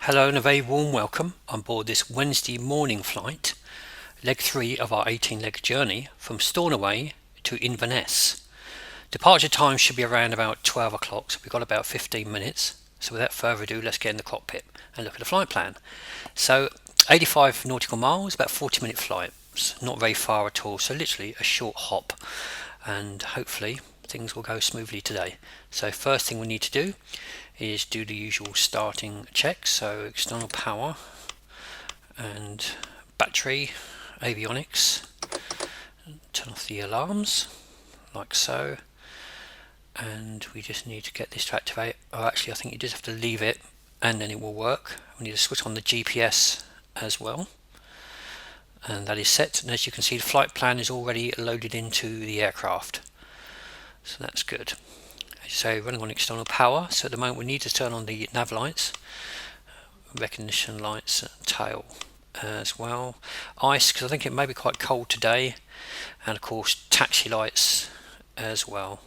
Hello and a very warm welcome on board this Wednesday morning flight, leg 3 of our 18-leg journey from Stornoway to Inverness. Departure time should be around about 12 o'clock, so we've got about 15 minutes. So without further ado, let's get in the cockpit and look at the flight plan. So 85 nautical miles, about 40-minute flight. It's not very far at all, so literally a short hop, and hopefully things will go smoothly today. So first thing we need to do is do the usual starting checks, so external power and battery, avionics, turn off the alarms like so, and we just need to get this to activate. Oh, actually I think you just have to leave it and then it will work. We need to switch on the GPS as well, and that is set, and as you can see the flight plan is already loaded into the aircraft, so that's good. So running on external power, so at the moment we need to turn on the nav lights, recognition lights, tail as well, ice because I think it may be quite cold today, and of course taxi lights as well.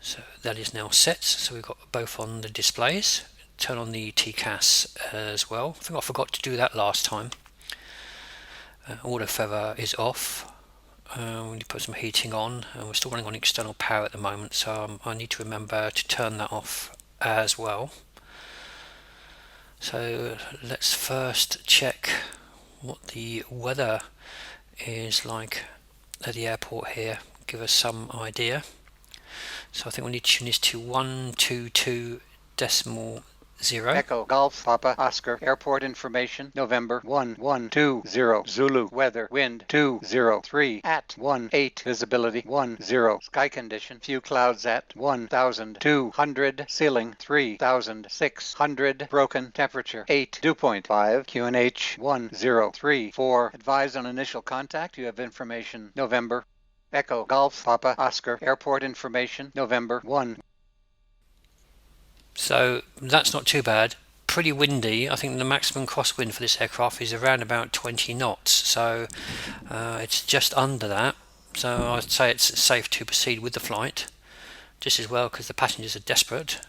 So that is now set, so we've got both on the displays. Turn on the TCAS as well. I think I forgot to do that last time. Auto feather is off. We need to put some heating on, and we're still running on external power at the moment, so I need to remember to turn that off as well. So let's first check what the weather is like at the airport here, give us some idea. So I think we need to tune this to 122.0. Echo Golf Papa Oscar Airport information November 1120 Zulu weather wind 203 at 18 visibility 10 sky condition few clouds at 1200 ceiling 3600 broken temperature 8 dew point 5 QNH 1034 advise on initial contact. You have information November Echo Golf Papa Oscar Airport information November 1. So that's not too bad. Pretty windy. I think the maximum crosswind for this aircraft is around about 20 knots, so it's just under that, so I'd say it's safe to proceed with the flight just as well, because the passengers are desperate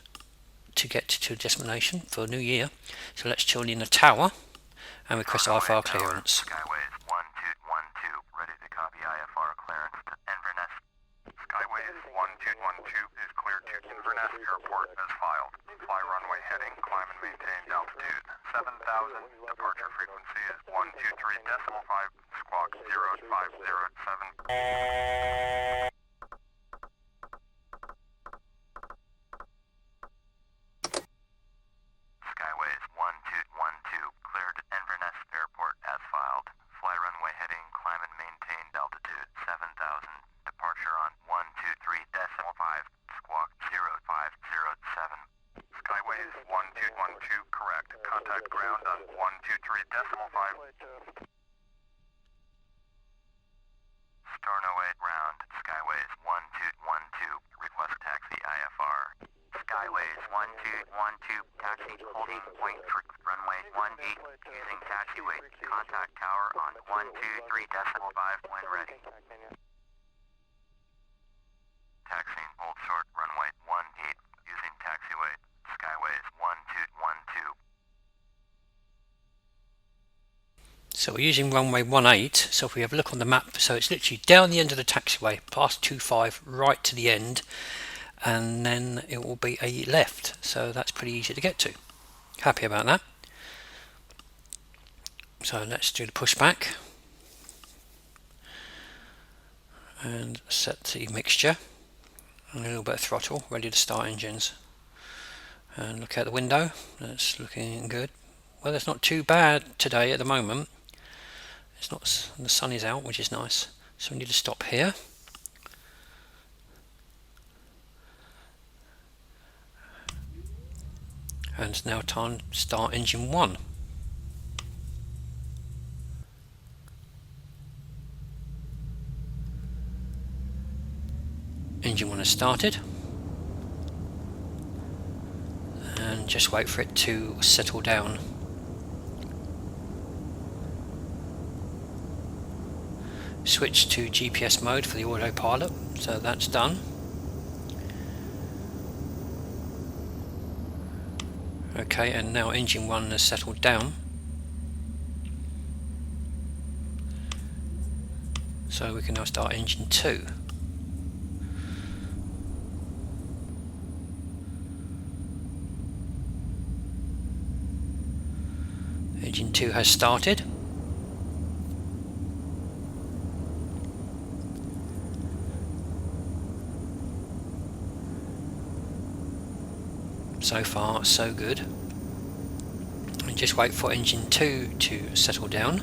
to get to a destination for New Year. So let's tune in the tower and request IFR clearance. Skyways 1212, ready to copy IFR clearance to Inverness. Skyways 1212 is cleared to Inverness Airport as filed. Fly runway heading, climb and maintain altitude 7,000. Departure frequency is 123.5, squawk 0507. Skyways 1212, cleared Inverness Airport as filed. Fly runway heading, climb and maintain altitude 7,000. Departure on 123.5, squawk 0507. Skyways 1212, correct. Contact ground on 123.5. Stornoway ground, Skyways 1212, request taxi IFR. Skyways 1212, taxi holding point for runway 18, using taxiway. Contact tower on 123.5 when ready. Taxiing hold short runway 18, using taxiway. Skyways 1212. So we're using runway 18, so if we have a look on the map, so it's literally down the end of the taxiway, past 25, right to the end, and then it will be a left, so that's pretty easy to get to. Happy about that. So let's do the pushback and set the mixture and a little bit of throttle, ready to start engines, and look out the window. That's looking good. Well, it's not too bad today at the moment. It's not, the sun is out, which is nice. So we need to stop here. And it's now time to start engine 1. Engine 1 has started. And just wait for it to settle down. Switch to GPS mode for the autopilot, so that's done. Okay, and now engine 1 has settled down. So we can now start engine 2. Engine 2 has started. So far, so good. And just wait for engine 2 to settle down.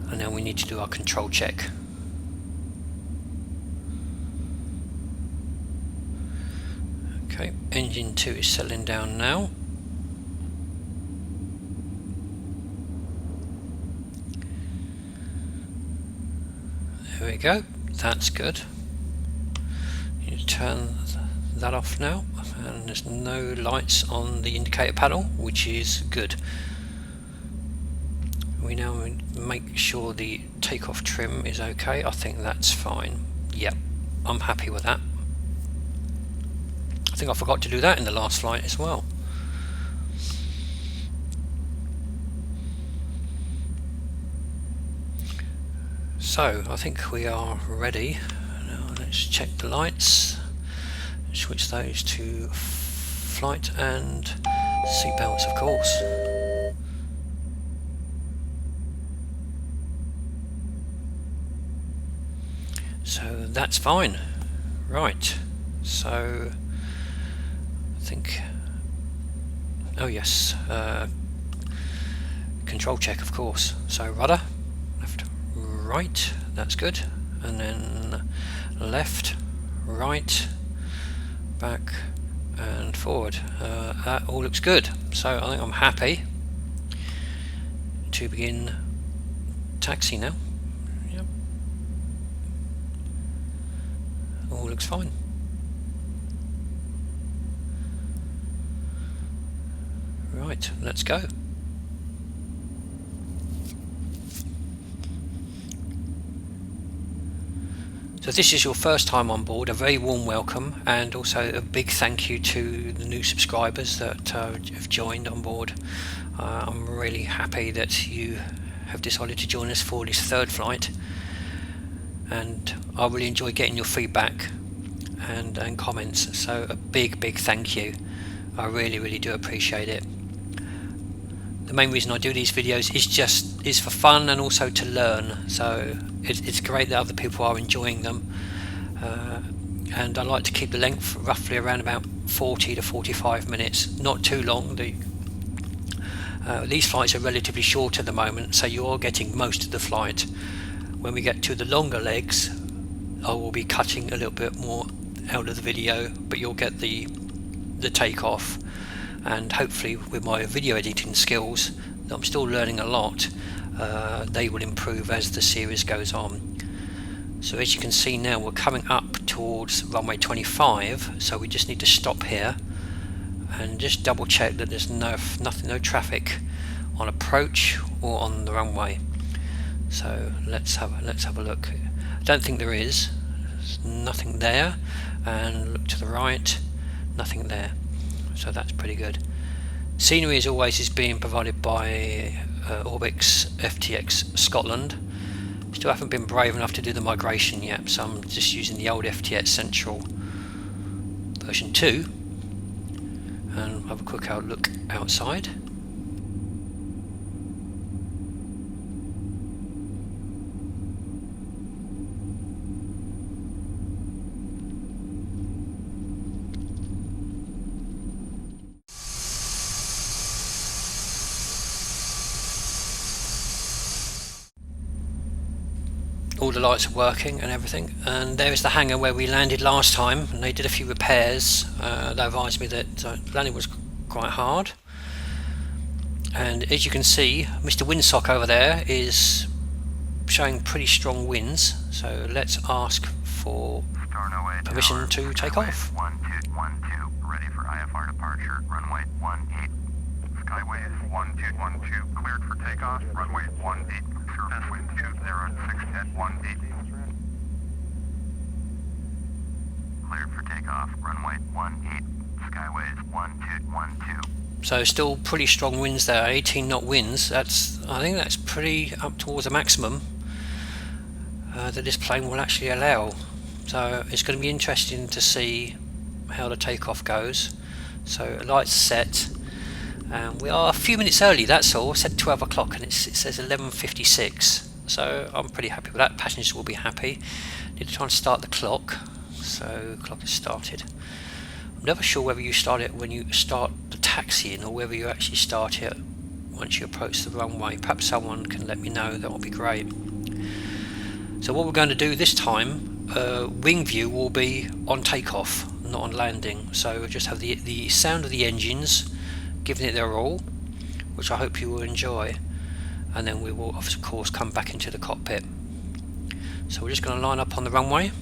And then we need to do our control check. Okay, engine 2 is settling down now. There we go, that's good. You turn that off now, and there's no lights on the indicator panel, which is good. We now make sure the takeoff trim is okay. I think that's fine. Yep, I'm happy with that. I think I forgot to do that in the last flight as well. So I think we are ready. Now let's check the lights. Switch those to flight and seatbelts, of course. So that's fine. Right. So I think. Oh yes. Control check, of course. So rudder, left, right. That's good. And then left, right, back and forward. That all looks good, so I think I'm happy to begin taxi now. Yep, all looks fine. Right, let's go. So if this is your first time on board, a very warm welcome, and also a big thank you to the new subscribers that have joined on board. I'm really happy that you have decided to join us for this third flight, and I really enjoy getting your feedback and comments, so a big thank you. I really do appreciate it. The main reason I do these videos is for fun and also to learn, so it's great that other people are enjoying them, and I like to keep the length roughly around about 40 to 45 minutes, not too long. These flights are relatively short at the moment, so you're getting most of the flight. When we get to the longer legs, I will be cutting a little bit more out of the video, but you'll get the takeoff. And hopefully with my video editing skills, I'm still learning a lot, they will improve as the series goes on. So as you can see now, we're coming up towards runway 25, so we just need to stop here and just double check that there's no traffic on approach or on the runway. So let's have a look. I don't think there is. There's nothing there, and look to the right, nothing there. So that's pretty good. Scenery as always is being provided by Orbix FTX Scotland. Still haven't been brave enough to do the migration yet, so I'm just using the old FTX Central version 2, and have a quick look outside. All the lights are working and everything, and there's the hangar where we landed last time, and they did a few repairs. They advised me that landing was quite hard, and as you can see, Mr. Windsock over there is showing pretty strong winds, so let's ask for Stornoway permission Tower, to take runway off. 1212, ready for IFR departure, runway 18. Skyway is 1212, cleared for takeoff, runway 18, surface wind 206 at 18. Cleared for takeoff, runway 18, Skyways 1212. So still pretty strong winds there, 18 knot winds. I think that's pretty up towards the maximum that this plane will actually allow. So it's going to be interesting to see how the takeoff goes. So lights set. We are a few minutes early, that's all. It said 12 o'clock and it says 11:56. So I'm pretty happy with that. Passengers will be happy. Need to try and start the clock. So the clock is started. I'm never sure whether you start it when you start the taxiing or whether you actually start it once you approach the runway. Perhaps someone can let me know, that would be great. So what we're going to do this time, wing view will be on takeoff, not on landing. So we'll just have the sound of the engines giving it their all, which I hope you will enjoy, and then we will of course come back into the cockpit. So we're just going to line up on the runway,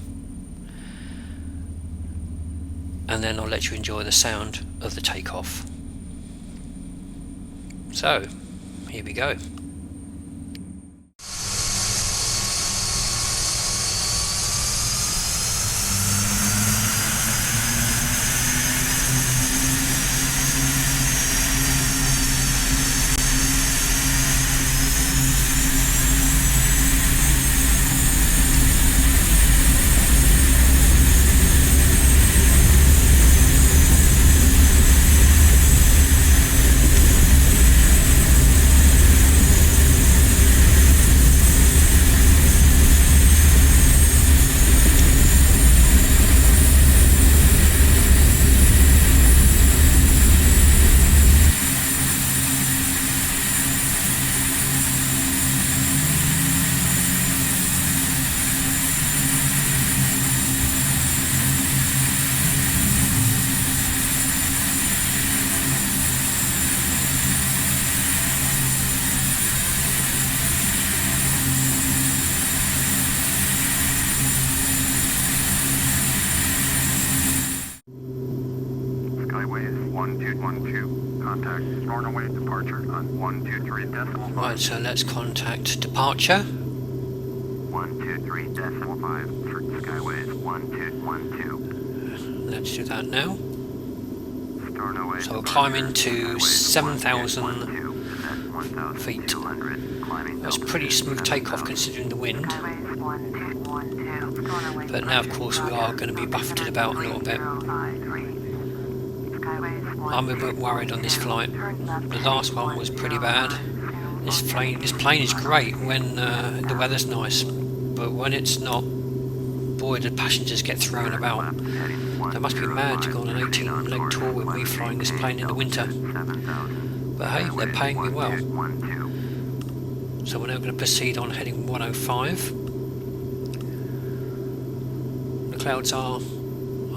and then I'll let you enjoy the sound of the takeoff. So here we go. Skyways 1212. Contact Stornoway departure on 123.5. Right, so let's contact departure. 123.5 for Skyways 1212. Let's do that now. Stornoway So we'll climb into Skyways 7,000 1212, feet. 1,200, climbing That's pretty smooth takeoff considering the wind. But now of course we are going to be buffeted about a little bit. I'm a bit worried on this flight. The last one was pretty bad. This plane is great when the weather's nice, but when it's not, boy, the passengers get thrown about. They must be mad to go on an 18-leg tour with me flying this plane in the winter. But hey, they're paying me well. So we're now going to proceed on heading 105. The clouds are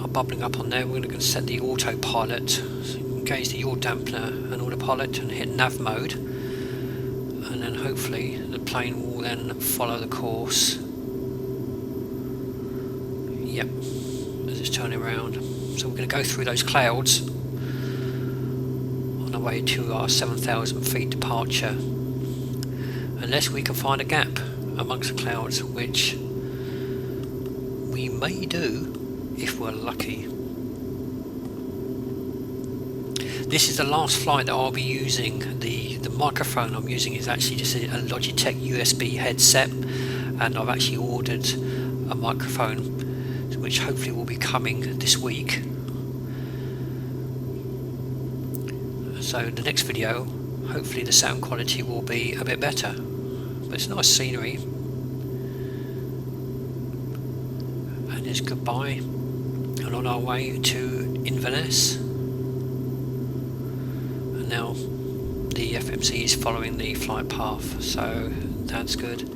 bubbling up on there. We're going to set the autopilot, engage the yaw dampener and autopilot, and hit nav mode, and then hopefully the plane will then follow the course. Yep, as it's turning around. So we're going to go through those clouds on our way to our 7,000 feet departure, unless we can find a gap amongst the clouds, which we may do if we're lucky. This is the last flight that I'll be using. The microphone I'm using is actually just a Logitech USB headset, and I've actually ordered a microphone which hopefully will be coming this week. So the next video, hopefully the sound quality will be a bit better. But it's nice scenery. And it's goodbye. And on our way to Inverness. And now the FMC is following the flight path, so that's good.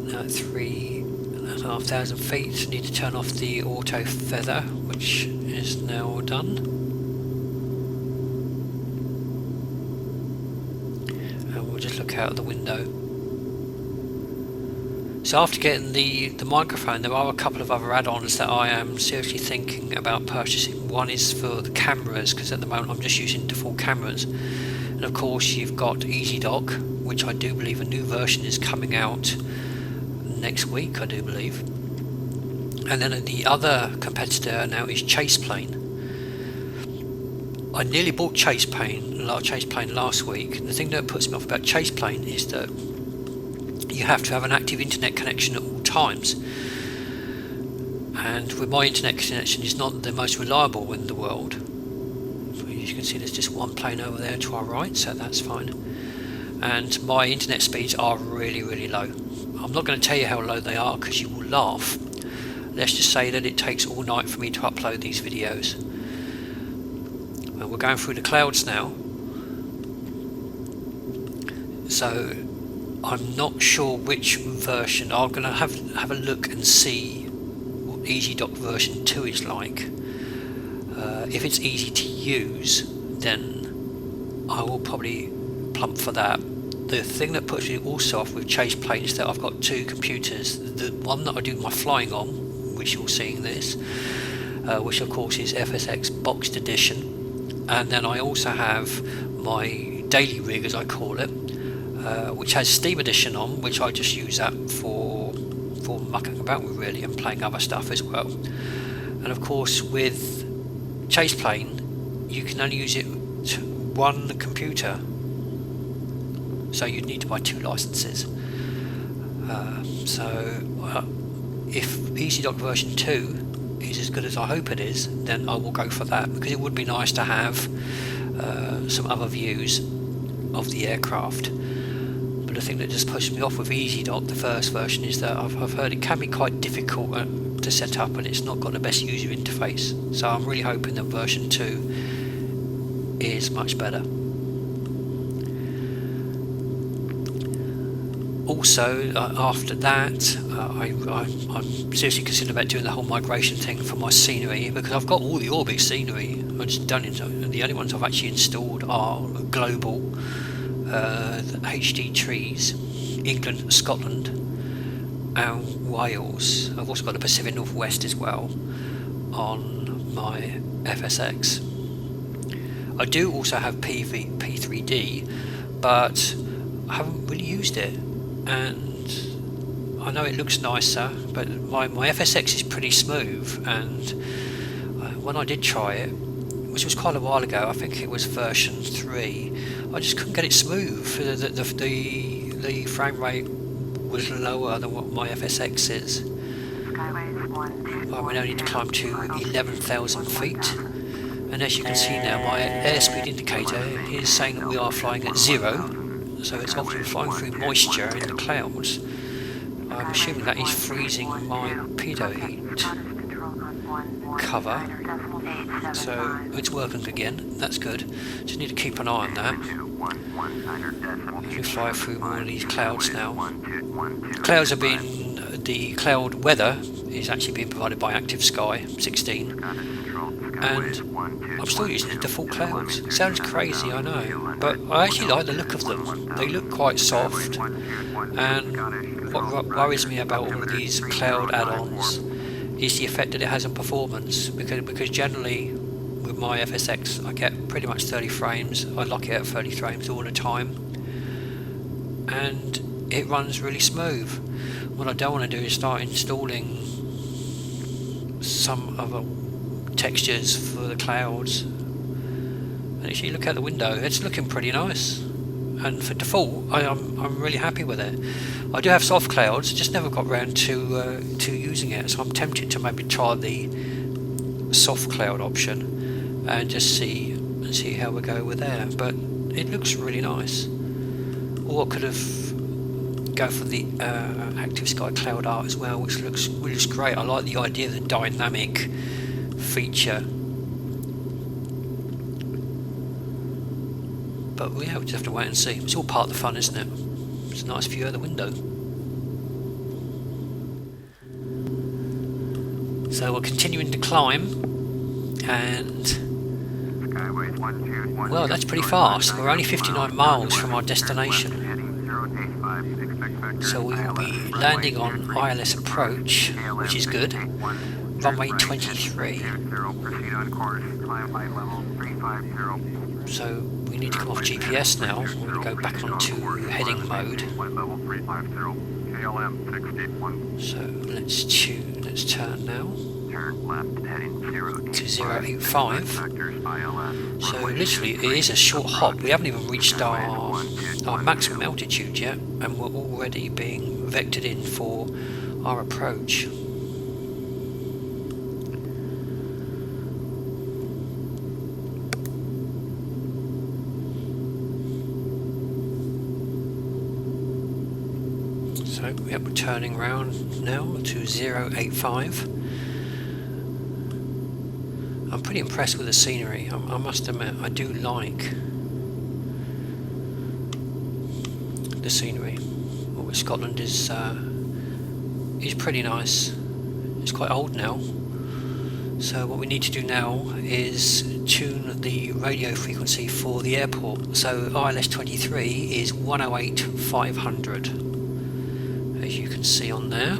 Now at 3,500 feet, need to turn off the auto feather, which is now done. And we'll just look out the window. So after getting the microphone, there are a couple of other add-ons that I am seriously thinking about purchasing. One is for the cameras, because at the moment I'm just using default cameras. And of course you've got Easy Dock, which I do believe a new version is coming out next week, I do believe. And then the other competitor now is Chase Plane. I nearly bought chase plane last week. The thing that puts me off about chase plane is that you have to have an active internet connection at all times, and with my internet connection is not the most reliable in the world. As you can see, there's just one plane over there to our right, so that's fine, and my internet speeds are really low. I'm not going to tell you how low they are because you will laugh. Let's just say that it takes all night for me to upload these videos. Well, we're going through the clouds now, so I'm not sure which version. I'm going to have a look and see what EasyDock version 2 is like. If it's easy to use, then I will probably plump for that. The thing that puts me also off with chase plane is that I've got two computers. The one that I do my flying on, which you'll see in this, which of course is FSX Boxed Edition, and then I also have my daily rig, as I call it, which has Steam Edition on, which I just use that for mucking about with really, and playing other stuff as well. And of course with chase plane you can only use it to one computer, so you'd need to buy 2 licenses. If EasyDock version 2 is as good as I hope it is, then I will go for that, because it would be nice to have some other views of the aircraft. But the thing that just pushed me off with EasyDock, the first version, is that I've heard it can be quite difficult to set up, and it's not got the best user interface. So I'm really hoping that version 2 is much better. Also, after that, I'm seriously considering about doing the whole migration thing for my scenery, because I've got all the Orbit scenery. I just done it. The only ones I've actually installed are Global, HD Trees, England, Scotland, and Wales. I've also got the Pacific Northwest as well on my FSX. I do also have P3D, but I haven't really used it. And I know it looks nicer, but my FSX is pretty smooth, and when I did try it, which was quite a while ago, I think it was version 3, I just couldn't get it smooth. The frame rate was lower than what my FSX is. I would only need to climb to 11,000 feet, and as you can see now, my airspeed indicator is saying that we are flying at 0. So it's often flying through moisture in the clouds. I'm assuming that is freezing my pitot heat cover. So it's working again, that's good. Just need to keep an eye on that. As we fly through more of these clouds now. The cloud weather is actually being provided by Active Sky 16. And I'm still using the default clouds. It sounds crazy, I know, but I actually like the look of them. They look quite soft, and what worries me about all of these cloud add-ons is the effect that it has on performance, because generally with my FSX I get pretty much 30 frames. I lock it at 30 frames all the time, and it runs really smooth. What I don't want to do is start installing some other textures for the clouds. And if you look out the window, it's looking pretty nice, and for default I'm really happy with it. I do have soft clouds, just never got around to using it, so I'm tempted to maybe try the soft cloud option and just see how we go with there. But it looks really nice. Or I could have go for the Active Sky Cloud Art as well, which looks great. I like the idea of the dynamic feature, but yeah, we'll just have to wait and see. It's all part of the fun, isn't it? It's a nice view out the window. So we're continuing to climb, and well, that's pretty fast. We're only 59 miles from our destination, so we will be landing on ILS approach, which is good. Runway 23. So we need to come off GPS now. We're going to go back onto heading mode. So let's turn now. turn left heading 085. So literally it is a short hop. We haven't even reached our maximum altitude yet, and we're already being vectored in for our approach. So yep, we're turning around now to 085. I'm pretty impressed with the scenery. I must admit, I do like the scenery. Well, Scotland is pretty nice. It's quite old now. So what we need to do now is tune the radio frequency for the airport. So ILS 23 is 108,500, as you can see on there.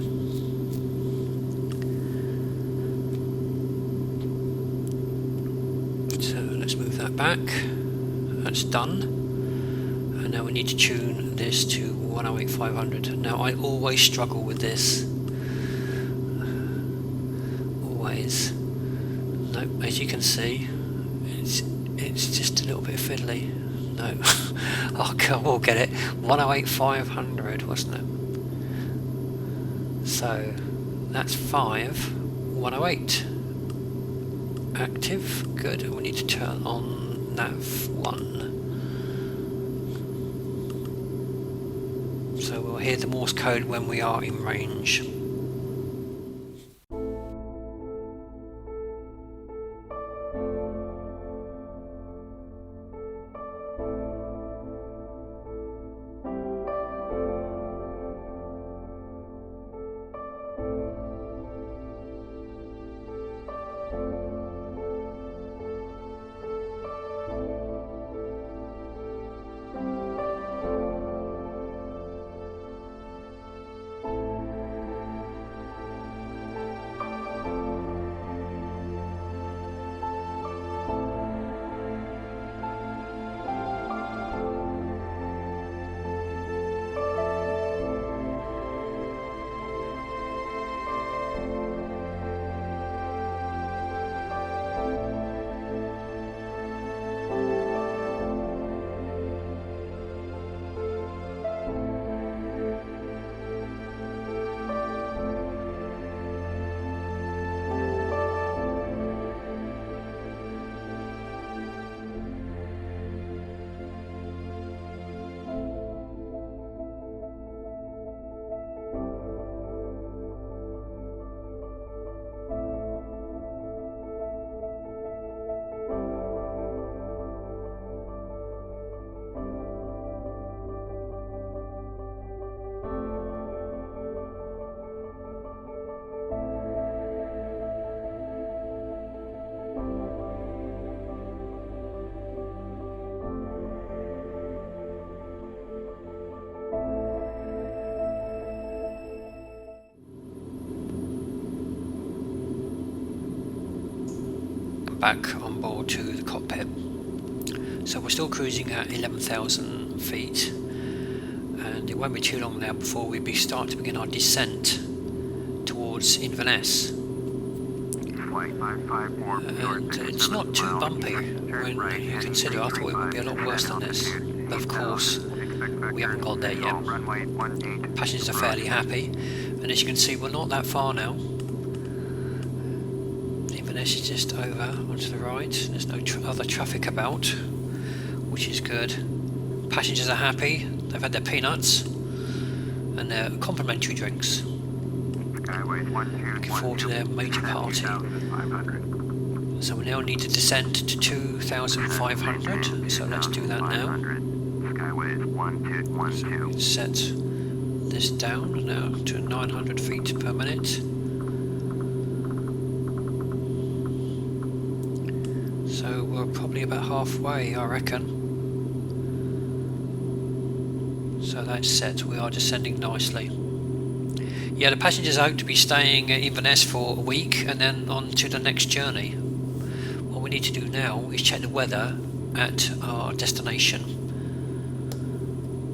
So let's move that back. That's done. And now we need to tune this to 108,500. Now I always struggle with this. Always. No, as you can see, it's just a little bit fiddly. No. Oh God, we'll get it. 108,500, wasn't it? So that's 108. Active, good. And we need to turn on nav 1. So we'll hear the Morse code when we are in range. Back on board to the cockpit. So we're still cruising at 11,000 feet, and it won't be too long now before we start to begin our descent towards Inverness. And it's not too bumpy when you consider. I thought it would be a lot worse than this, but of course we haven't got there yet. Passengers are fairly happy, and as you can see, we're not that far now. Inverness is just over onto the right. There's no other traffic about, which is good. Passengers are happy. They've had their peanuts and their complimentary drinks. Looking forward to their major party. So we now need to descend to 2,500. So let's do that now. So we can set this down now to 900 feet per minute. So we're probably about halfway, I reckon. So that's set. We are descending nicely. Yeah, the passengers hope to be staying at Inverness for a week and then on to the next journey. What we need to do now is check the weather at our destination.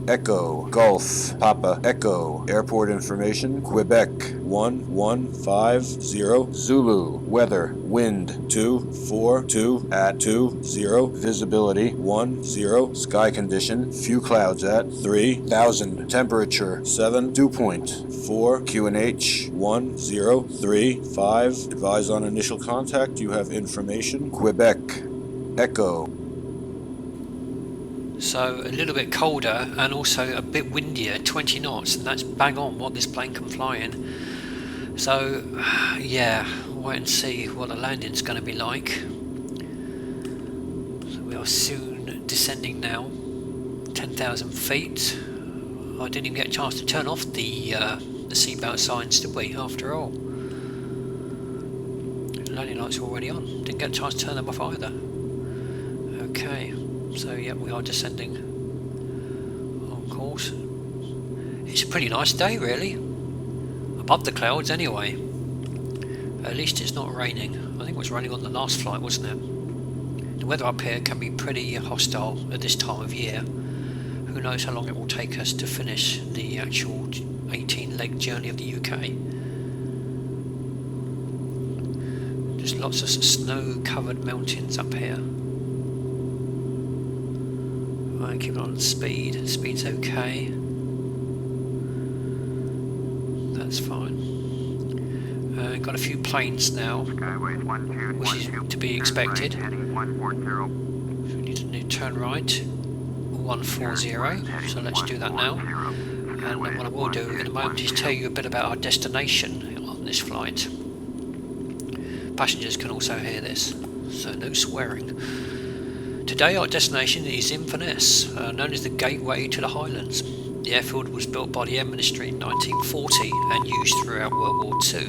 Echo, Golf, Papa, Echo, airport information, Quebec, 1150, Zulu, weather, wind, 242 at 20, visibility, 10, sky condition, few clouds at 3000, temperature, 7, dew point, 4, QNH, 1035, advise on initial contact, you have information, Quebec, Echo. So a little bit colder and also a bit windier, 20 knots, and that's bang on what this plane can fly in. So yeah, wait and see what the landing's going to be like. So we are soon descending now, 10,000 feet. I didn't even get a chance to turn off the seatbelt signs, did we, after all? Landing lights are already on, didn't get a chance to turn them off either. Okay. So yeah, we are descending on course. It's a pretty nice day really, above the clouds anyway. At least it's not raining. I think it was raining on the last flight, wasn't it? The weather up here can be pretty hostile at this time of year. Who knows how long it will take us to finish the actual 18-leg journey of the UK. Just lots of snow-covered mountains up here. Right, keep it on speed. Speed's okay. That's fine. Got a few planes now, which is to be expected. So we need to turn right, 140. So let's do that now. And what I will do in a moment is tell you a bit about our destination on this flight. Passengers can also hear this, so no swearing. Today our destination is Inverness, known as the gateway to the Highlands. The airfield was built by the Air Ministry in 1940 and used throughout World War II.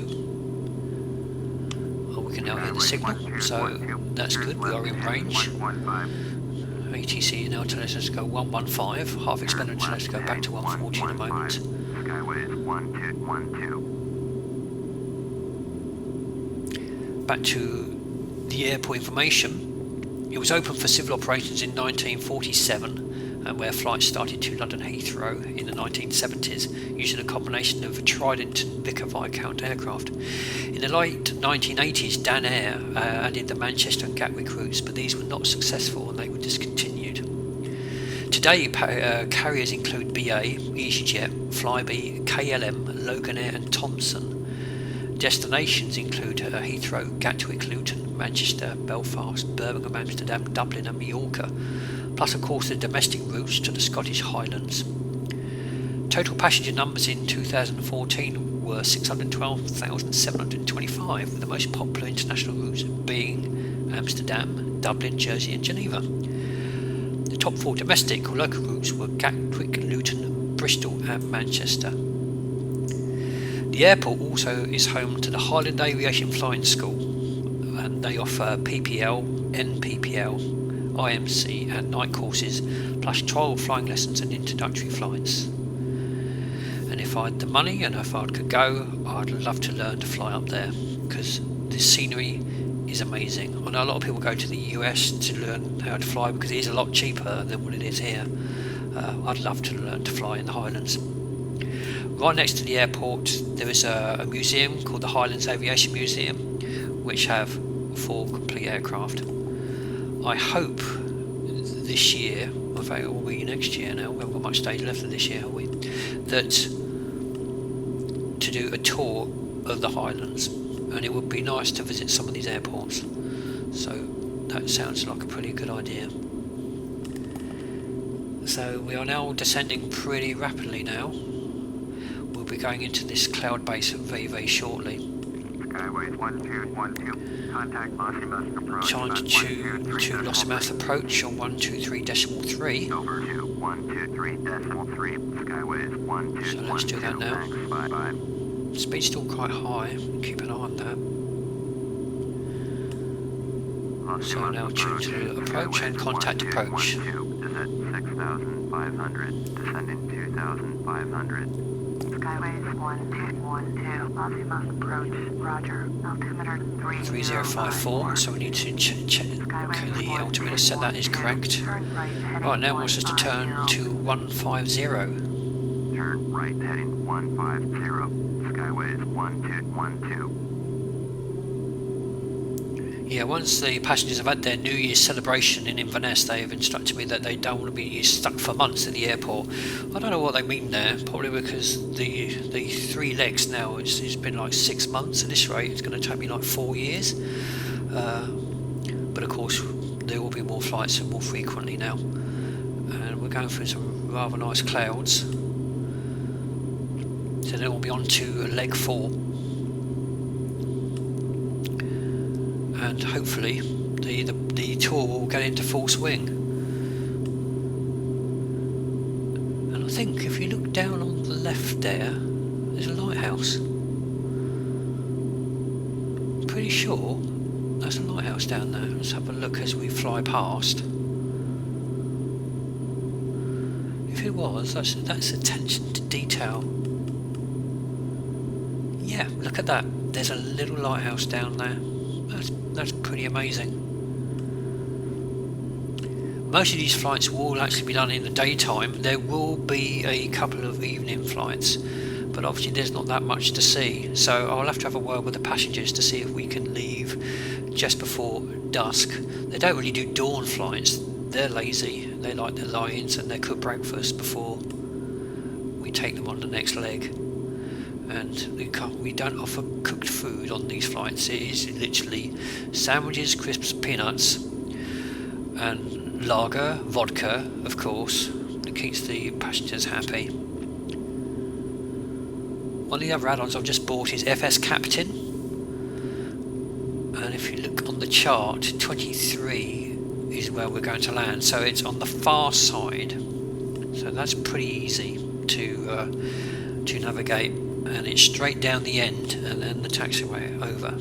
Well, we can now hear the signal, so that's good, we are in range. ATC now tells us to go 115, half expected to let us go back to 140 in a moment. Back to the airport information. It was opened for civil operations in 1947, where flights started to London Heathrow in the 1970s using a combination of Trident and Vickers Viscount aircraft. In the late 1980s, Dan Air added the Manchester and Gatwick routes, but these were not successful and they were discontinued. Today, carriers include BA, EasyJet, Flybe, KLM, Loganair and Thomson. Destinations include Heathrow, Gatwick, Luton, Manchester, Belfast, Birmingham, Amsterdam, Dublin and Mallorca, plus of course the domestic routes to the Scottish Highlands. Total passenger numbers in 2014 were 612,725, with the most popular international routes being Amsterdam, Dublin, Jersey and Geneva. The top 4 domestic or local routes were Gatwick, Luton, Bristol and Manchester. The airport also is home to the Highland Aviation Flying School, and they offer PPL, NPPL, IMC and night courses, plus trial flying lessons and introductory flights. And if I had the money and if I could go, I'd love to learn to fly up there, because the scenery is amazing. I know a lot of people go to the US to learn how to fly because it is a lot cheaper than what it is here. I'd love to learn to fly in the Highlands. Right next to the airport there is a museum called the Highlands Aviation Museum, which have 4 complete aircraft. I hope this year, in fact it will be next year now, we haven't got much days left of this year, have we, that to do a tour of the Highlands, and it would be nice to visit some of these airports. So that sounds like a pretty good idea. So we are now descending pretty rapidly now. We'll be going into this cloud base very, very shortly. Trying to tune to Lossiemouth approach on 123.3. So let's do that now. Speed's still quite high, keep an eye on that. So now tune to approach and contact approach. 6,500, descending 2,500. Skyways 1212, azimuth approach, roger, altimeter 3054, so we need to check the altimeter, set that is correct. Right, now it wants us to turn to 150. Turn right heading 150. Skyways 1212. Yeah, once the passengers have had their New Year's celebration in Inverness, they have instructed me that they don't want to be stuck for months at the airport. I don't know what they mean there, probably because the 3 legs now, it's been like 6 months at this rate, it's going to take me like 4 years. But of course, there will be more flights and more frequently now. And we're going through some rather nice clouds. So then we'll be on to leg 4. And hopefully the tour will get into full swing. And I think if you look down on the left there's a lighthouse. I'm pretty sure that's a lighthouse down there. Let's have a look as we fly past. If it was, that's attention to detail. Yeah, look at that. There's a little lighthouse down there. That's pretty amazing. Most of these flights will actually be done in the daytime. There will be a couple of evening flights, but obviously there's not that much to see. So I'll have to have a word with the passengers to see if we can leave just before dusk. They don't really do dawn flights. They're lazy. They like their lie-ins and their cooked breakfast before we take them on the next leg. And we don't offer cooked food on these flights. It is literally sandwiches, crisps, peanuts, and lager, vodka, of course. It keeps the passengers happy. One of the other add-ons I've just bought is FS Captain. And if you look on the chart, 23 is where we're going to land. So it's on the far side. So that's pretty easy to navigate. And it's straight down the end and then the taxiway over.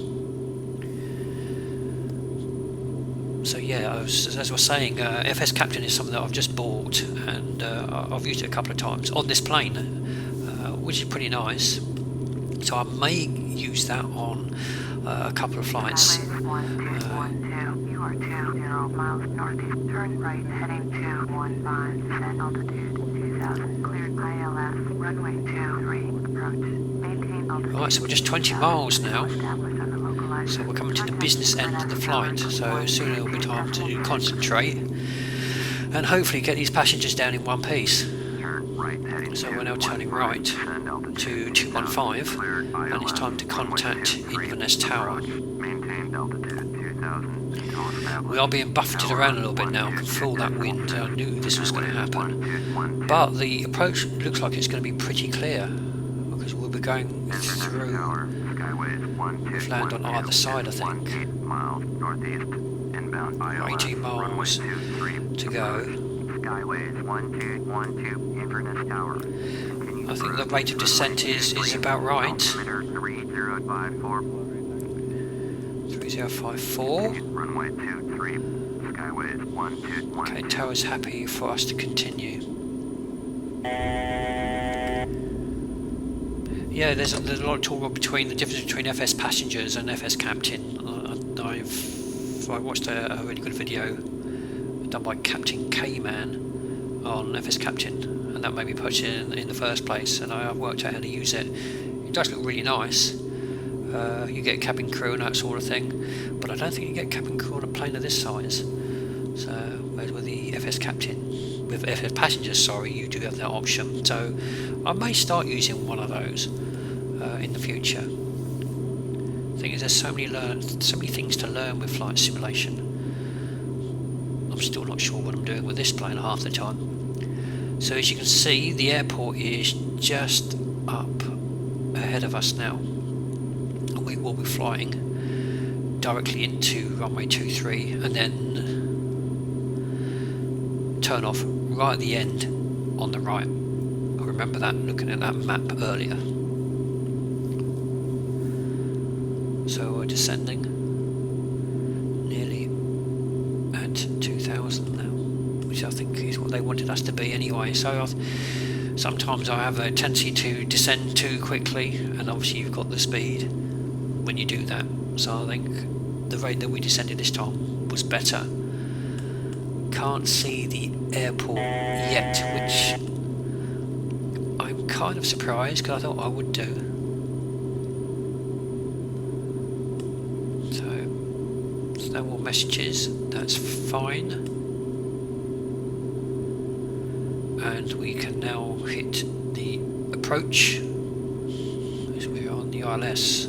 So yeah, as I was saying, FS Captain is something that I've just bought, and I've used it a couple of times on this plane, which is pretty nice. So I may use that on a couple of flights. You are 20 miles northeast, turn right heading 215, descend altitude 2000, cleared ILS, runway 23, approach, maintain altitude. Right, so we're just 20 miles now, so we're coming to the business end of the flight, so soon it'll be time to concentrate and hopefully get these passengers down in one piece. So we're now turning right to 215 and it's time to contact Inverness Tower. We are being buffeted around a little bit now. I can feel that wind. I knew this was going to happen. But the approach looks like it's going to be pretty clear because we'll be going through. We've landed on either side, I think. 18 miles to go. I think the rate of descent is about right. 3054. Okay, tower's happy for us to continue. Yeah, there's a lot of talk between the difference between FS Passengers and FS Captain. I watched a really good video done by Captain K-Man on FS Captain, and that made me purchase it in the first place, and I've worked out how to use it. It does look really nice. You get a cabin crew and that sort of thing, but I don't think you get cabin crew on a plane of this size. So, whereas with the FS Captain, with FS Passengers, sorry, you do have that option. So, I may start using one of those in the future. The thing is, there's so many things to learn with flight simulation. I'm still not sure what I'm doing with this plane half the time. So, as you can see, the airport is just up ahead of us now. We will be flying directly into runway 23 and then turn off right at the end on the right. I remember that looking at that map earlier. So we're descending nearly at 2000 now, which I think is what they wanted us to be anyway. So Sometimes I have a tendency to descend too quickly, and obviously you've got the speed when you do that. So I think the rate that we descended this time was better. Can't see the airport yet, which I'm kind of surprised because I thought I would do. So there's no more messages, that's fine. And we can now hit the approach as we're on the ILS.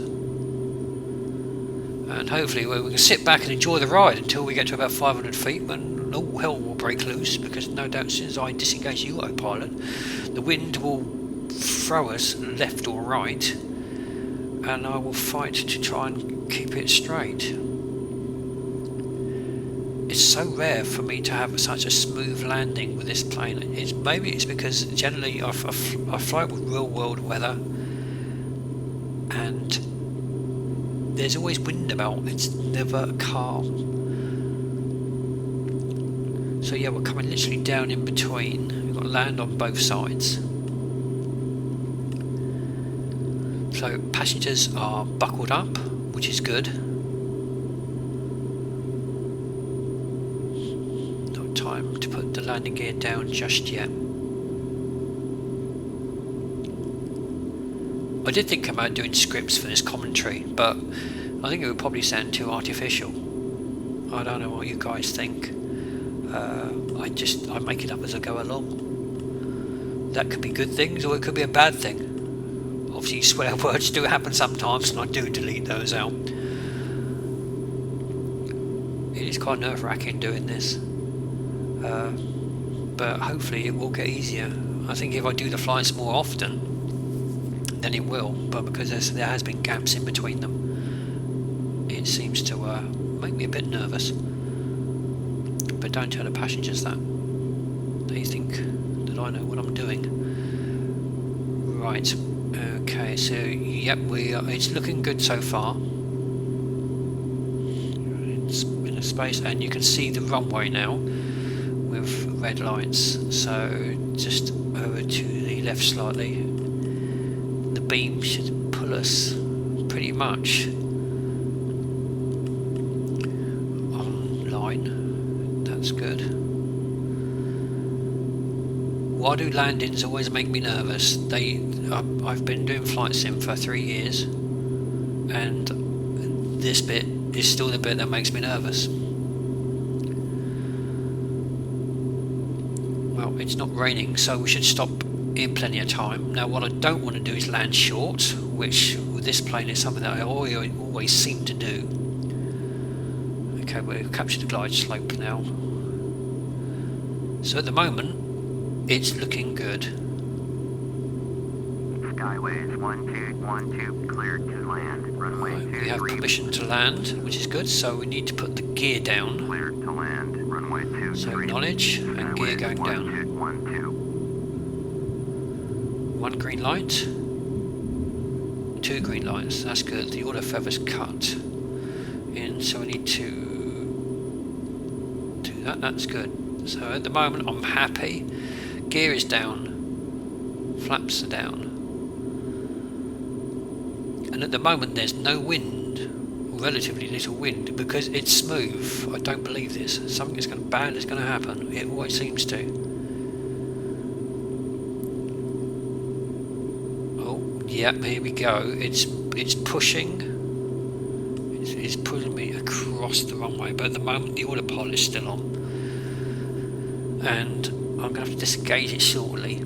And hopefully we can sit back and enjoy the ride until we get to about 500 feet when all hell will break loose, because no doubt as soon as I disengage the autopilot, the wind will throw us left or right, and I will fight to try and keep it straight. It's so rare for me to have such a smooth landing with this plane. Maybe it's because generally I fly with real world weather, and there's always wind about. It's never calm. So yeah, we're coming literally down in between. We've got land on both sides. So passengers are buckled up, which is good. Not time to put the landing gear down just yet. I did think about doing scripts for this commentary, but I think it would probably sound too artificial. I don't know what you guys think. I make it up as I go along. That could be good things, or it could be a bad thing. Obviously swear words do happen sometimes, and I do delete those out. It is quite nerve-wracking doing this, but hopefully it will get easier. I think if I do the flights more often, then it will, but because there has been gaps in between them, it seems to make me a bit nervous. But don't tell the passengers that. They think that I know what I'm doing. Right, okay, so yep, it's looking good so far. It's in a space, and you can see the runway now with red lights. So just over to the left slightly. The beam should pull us pretty much on line. That's good. Why do landings always make me nervous? I've been doing flight sim for 3 years, and this bit is still the bit that makes me nervous. Well, it's not raining, so we should stop in plenty of time. Now what I don't want to do is land short, which with this plane is something that I always seem to do. Okay, we've captured the glide slope now. So at the moment, it's looking good. Skyways 1212 cleared to land. Runway Right, we have permission to land, which is good, so we need to put the gear down. cleared to land. Runway 23. So acknowledge, and gear going down. 1212. One green light, 2 green lights, that's good. The auto feather's cut in, so we need to do that, that's good. So at the moment I'm happy. Gear is down, flaps are down, and at the moment there's no wind, relatively little wind, because it's smooth. I don't believe this. Something bad is going to happen. It always seems to. Yep, here we go. It's pushing. It's pulling me across the runway, but at the moment the autopilot is still on, and I'm going to have to disengage it shortly.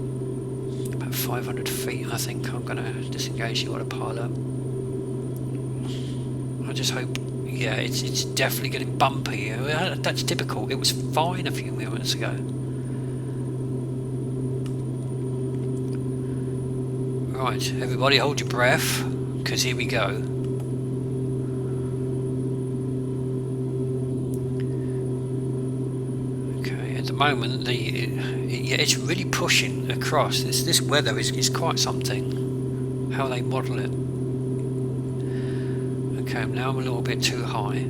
About 500 feet, I think I'm going to disengage the autopilot. I just hope. Yeah, it's definitely getting bumpy. That's typical. It was fine a few moments ago. Right, everybody hold your breath, because here we go. Okay, at the moment, it's really pushing across. This weather is quite something, how they model it. Okay, now I'm a little bit too high.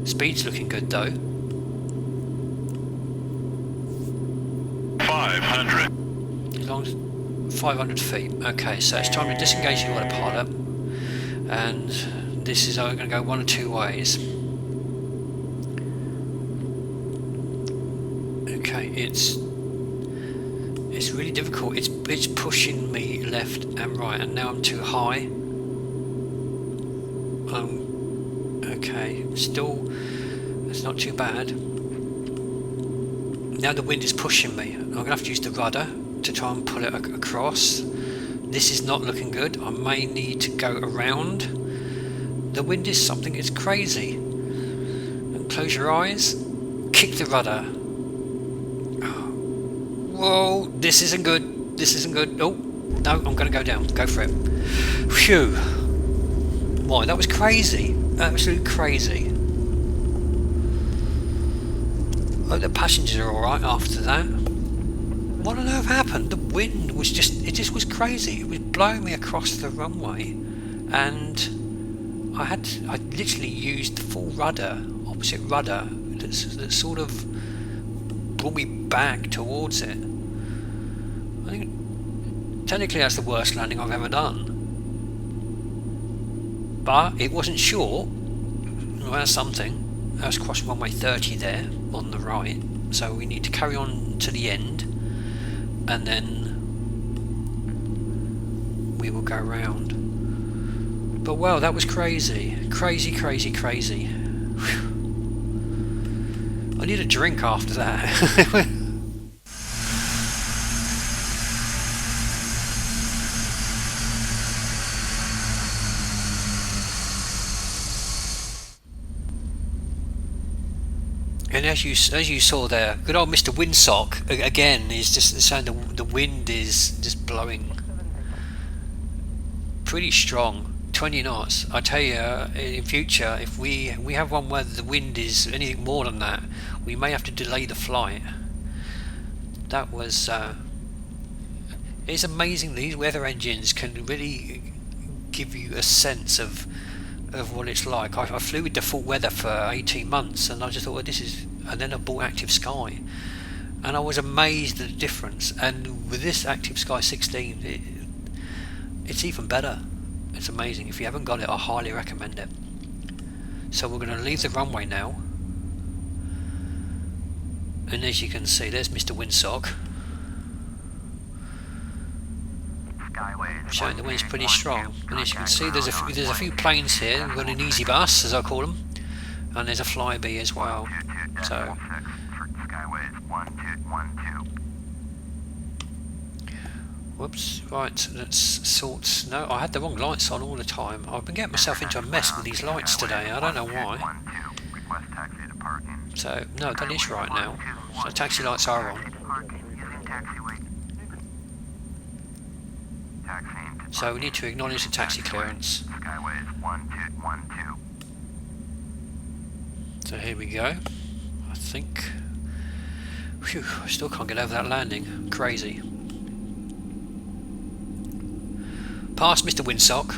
Speed's looking good though. 500. As long as 500 feet. Okay, so it's time to disengage the autopilot, and this is going to go one of two ways. Okay, it's really difficult. It's pushing me left and right, and now I'm too high. Okay, still, it's not too bad. Now the wind is pushing me. I'm going to have to use the rudder to try and pull it across. This is not looking good. I may need to go around. The wind is something, it's crazy. And close your eyes. Kick the rudder. Whoa, this isn't good. This isn't good. Oh, no, I'm going to go down. Go for it. Phew. Why, that was crazy. Absolute crazy. Oh, the passengers are alright after that. What on earth happened? The wind was it just was crazy. It was blowing me across the runway, and I literally used the full rudder, opposite rudder, that sort of brought me back towards it. I think technically that's the worst landing I've ever done. But it wasn't short. Well, that's something. I was crossing runway 30 there on the right, so we need to carry on to the end, and then we will go round. But wow, that was crazy. Crazy. Whew. I need a drink after that. And as you saw there, good old Mr. Windsock again is just saying the wind is just blowing pretty strong, 20 knots. I tell you, in future, if we have one where the wind is anything more than that, we may have to delay the flight. That was it's amazing. These weather engines can really give you a sense of what it's like. I flew with default weather for 18 months, and I just thought, well, this is, and then I bought Active Sky, and I was amazed at the difference. And with this Active Sky 16, it's even better. It's amazing. If you haven't got it, I highly recommend it. So we're going to leave the runway now, and as you can see, there's Mr. Windsock. Showing the wind's pretty strong, and as you can see, there's a few planes here. We've got an easy bus, as I call them, and there's a flyby as well. So whoops, right, let's sort. No, I had the wrong lights on all the time. I've been getting myself into a mess with these lights today. I don't know why. So no, that is right now. So taxi lights are on. So we need to acknowledge the taxi clearance. So here we go. I think. Phew, I still can't get over that landing. Crazy. Past Mr. Windsock.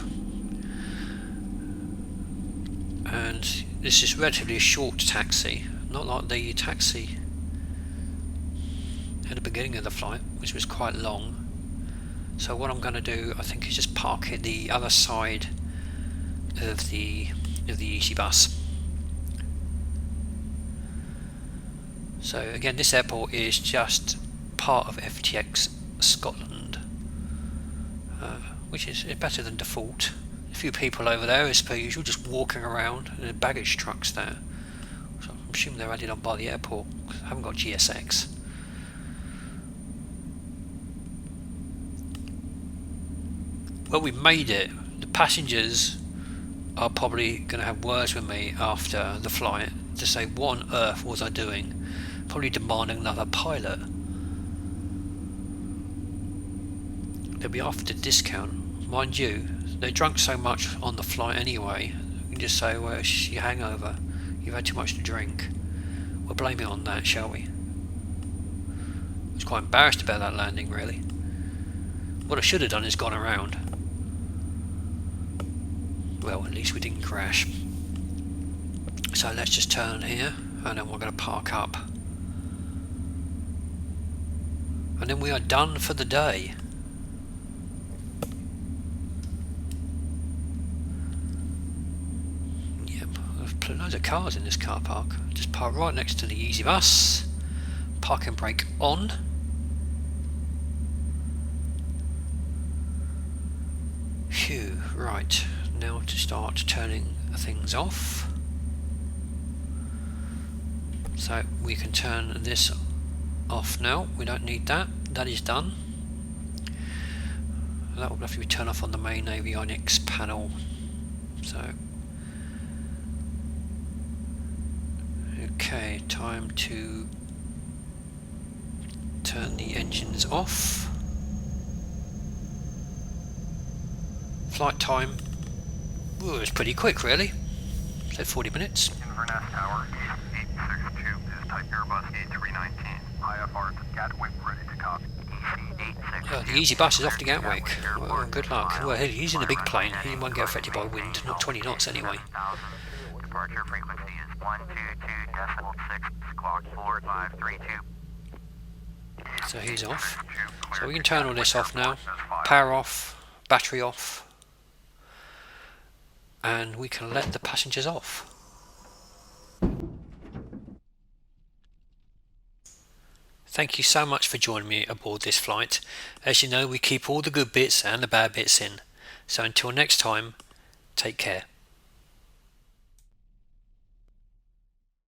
And this is relatively a short taxi. Not like the taxi at the beginning of the flight, which was quite long. So what I'm going to do, I think, is just park at the other side of the easy bus. So again, this airport is just part of FTX Scotland, which is better than default. A few people over there, as per usual, just walking around, and the baggage trucks there. So I'm assuming they're added on by the airport, because I haven't got GSX. Well, we've made it. The passengers are probably going to have words with me after the flight to say, what on earth was I doing? Probably demanding another pilot. They'll be offered a discount. Mind you, they drank so much on the flight anyway. You can just say, well, it's your hangover. You've had too much to drink. We'll blame it on that, shall we? I was quite embarrassed about that landing, really. What I should have done is gone around. Well, at least we didn't crash. So let's just turn here, and then we're going to park up. and then we are done for the day. Yep, I've put loads of cars in this car park. Just park right next to the Easy Bus. Parking brake on. Phew, right, now to start turning things off. So we can turn this off now, we don't need that, that is done. That will have to be turned off on the main avionics panel. So, okay, time to turn the engines off. Flight time, ooh, it's pretty quick really, so 40 minutes. Inverness Tower, 862 is type Airbus A319. IFR to Gatwick, ready to copy. The Easy Bus is off to Gatwick. Well, good luck. Well, he's in a big plane, he won't get affected by wind, not 20 knots anyway. Departure frequency is 122.6, clock 4532. So he's off. So we can turn all this off now. Power off, battery off. And we can let the passengers off. Thank you so much for joining me aboard this flight. As you know, we keep all the good bits and the bad bits in. So until next time, take care.